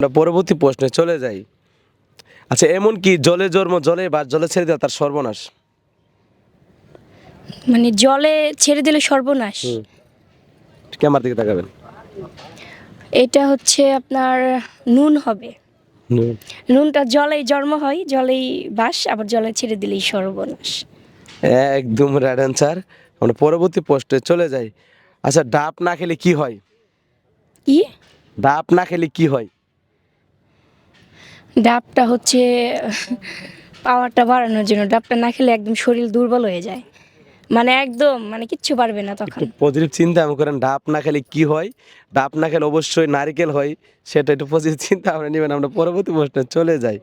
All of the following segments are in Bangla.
আমরা পরবর্তী প্রশ্নে চলে যাই। আচ্ছা, এমন কি জলে জন্ম জলে বা জলে ছেড়ে দেওয়া তার সর্বনাশ? মানে জলে ছেড়ে দিলে সর্বনাশ। ক্যামেরার দিকে তাকাবেন। এটা হচ্ছে আপনার নুন হবে। হুম। নুনটা জলেই জন্ম হয়, জলেই বাস, আবার জলে ছেড়ে দিলেই সর্বনাশ। একদম রাইট অ্যান্সার। আমরা পরবর্তী প্রশ্নে চলে যাই। আচ্ছা, ডাব না খেলে কি হয়? কি? ডাব না খেলে কি হয়? ডাবটা হচ্ছে পাওয়ারটা বাড়ানোর জন্য। ডাবটা না খেলে একদম শরীর দুর্বল হয়ে যায়, মানে একদম মানে কিচ্ছু পারবে না তখন। একটু পজিটিভ চিন্তা ভাবনা করেন, ডাব না খেলে কি হয়? ডাব না খেলে অবশ্যই নারকেল হয়, সেটা একটু পজিটিভ চিন্তা ভাবনা নেবেন। আমরা পরবর্তী প্রশ্নে চলে যাই।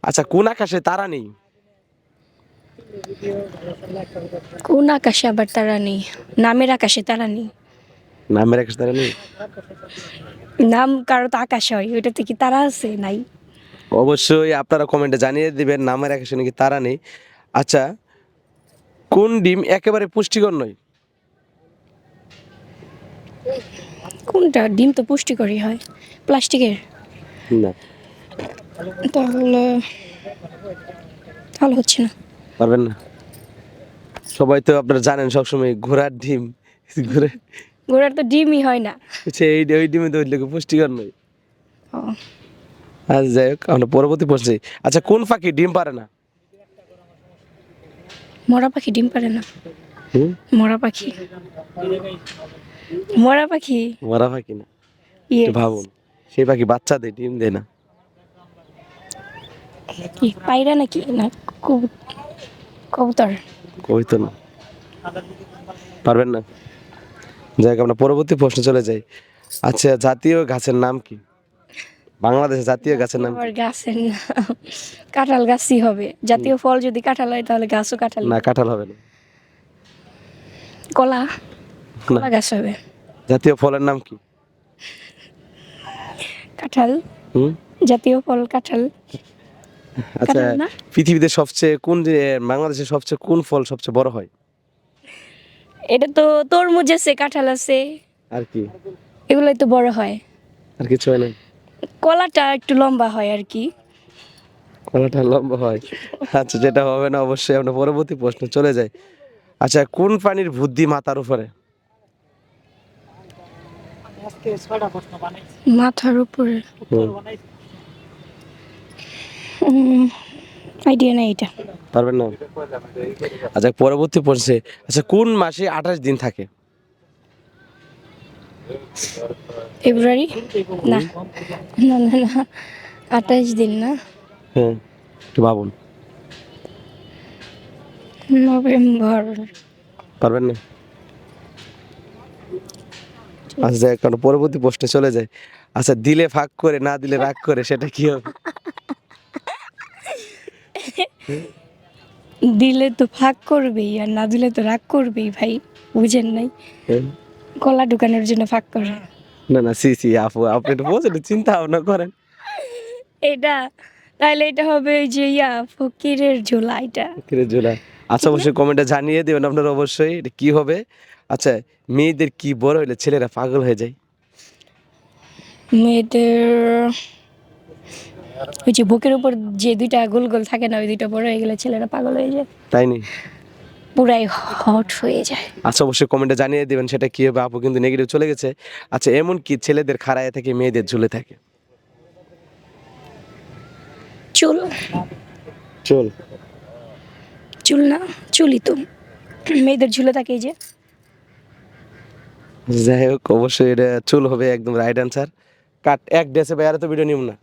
আচ্ছা, কোন আকাশে তারা নেই? কোন আকাশে আবার তারা নেই? নামের আকাশে তারা নেই। নামের আকাশে তারা নেই? নাম কারো তো আকাশ হয়, ওইটাতে কি তারা আছে? নাই। অবশ্যই আপনারা কমেন্টে জানিয়ে দিবেন নামের আকাশে নাকি তারা নেই। আচ্ছা, কোন ডিম একেবারে পুষ্টিকর নয়? কোনটা? ডিম তো পুষ্টিকরই হয়। প্লাস্টিকের? না, তাহলে তাহলে হচ্ছে না। পারবেন না। সবাই তো আপনারা জানেন সবসময় ঘোড়ার ডিম। ঘুরে ঘোড়ার তো ডিমই হয় না। ওই ডিমে তো ওইগুলো পুষ্টিকর নয়। ও, আচ্ছা, যাই হোক, আমরা পরবর্তী প্রশ্নে। আচ্ছা, কোন পাখি ডিম পারে না? মরা পাখি ডিম পারে না? হুম? মরা পাখি, মরা পাখি। মরা পাখি না, একটু ইয়েস। ভাবুন। সেই পাখি বাচ্চা দেয়, ডিম দেয় না। কি পায়রা নাকি? না কবুতর? কই তো না, পারবেন না। যাই হোক, আমরা পরবর্তী প্রশ্নে চলে যাই। আচ্ছা, জাতীয় গাছের নাম কি? বাংলাদেশের জাতীয় গাছের নাম আবার কি? গাছের নাম কাঁঠাল গাছই হবে। জাতীয় ফল যদি কাঁঠাল হয় তাহলে গাছও কাঁঠাল। না, কাঁঠাল হবে না। কলা, না, কলা গাছ হবে। জাতীয় ফলের নাম কি? কাঁঠাল। হুম। জাতীয় ফল কাঁঠাল। আচ্ছা, কাঁঠাল না? পৃথিবীতে সবচেয়ে কোন বাংলাদেশের সবচেয়ে কোন ফল সবচেয়ে বড় হয়? এটা তো তরমুজ আছে, কাঁঠাল আছে, আর কি? এগুলোই তো বড় হয়। আর কিছু হয় না? কলাটা একটু লম্বা হয় আর কি। কলাটা লম্বা হয়। আচ্ছা, যেটা হবে না অবশ্যই। আমরা পরবর্তী প্রশ্ন চলে যাই। আচ্ছা, কোন প্রাণীর বুদ্ধি মাথার উপরে? মাথার উপরে? হুম, আইডিয়া নেই এটা। পারবেন না। আচ্ছা, পরবর্তী প্রশ্নে। আচ্ছা, কোন মাসে 28 দিন থাকে? ফেব্রুয়ারি? না, হুম? না, না, না, 28 দিন না। হ্যাঁ, একটু ভাবুন। নভেম্বর? পারবেন না। আচ্ছা, যাই হোক, আমরা পরবর্তী প্রশ্নে চলে যাই। আচ্ছা, দিলে ভাগ করে না দিলে রাগ করে, সেটা কি হবে? দিলে তো ভাগ করবেই, আর না দিলে তো রাগ করবেই ভাই। বুঝেন নাই? হ্যাঁ? কলা ঢুকানোর জন্য ভাগ করে। না না, সি সি আপু, আপনি একটু বোঝেন, একটু চিন্তা ভাবনা করেন। এটা তাহলে এটা হবে ওই যে ফকিরের ঝোলা এটা। কিরে জোলা। আচ্ছা, ঠিক না? অবশ্যই কমেন্টে জানিয়ে দেবেন আপনারা অবশ্যই এটা কি হবে। আচ্ছা, মেয়েদের কি বড় হলে ছেলেরা পাগল হয়ে যায়? মেয়েদের ওই যে বুকের উপর যে দুইটা গোল গোল থাকে না, ওই দুইটা বড় হয়ে গেলে ছেলেরা পাগল হয়ে যায়, তাই নি? পুরাই হট হয়ে যায়। আচ্ছা, অবশ্যই কমেন্টে জানিয়ে দেবেন সেটা কি হবে। আপু কিন্তু নেগেটিভ চলে গেছে। আচ্ছা, এমন কি ছেলেদের খাড়ায় থাকে মেয়েদের ঝুলে থাকে? চুল? চুল? চুল না, চুলই তো মেয়েদের ঝুলে থাকে এই যে। যাই হোক, অবশ্যই এটা চুল হবে, একদম রাইট অ্যান্সার। কাট এক ডেসে বাইরে তো ভিডিও নিব না।